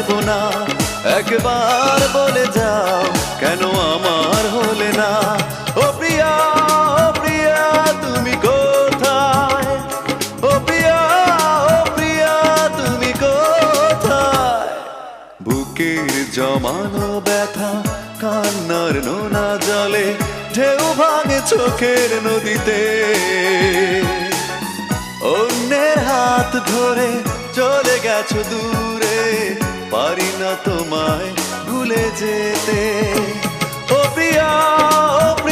পারবো না। একবার বলে যাও কেন আমার হলে না। ও প্রিয়া, ও প্রিয়া তুমি কোথায়? ও প্রিয়া, ও প্রিয়া তুমি কোথায়? বুকের জমানো ব্যথা কান্নার নোনা জলে ঢেউ ভাঙে চোখের নদীতে। অন্যের হাত ধরে চলে গেছো দূরে, পারি না তোমায় ভুলে যেতে। ও প্রিয়া,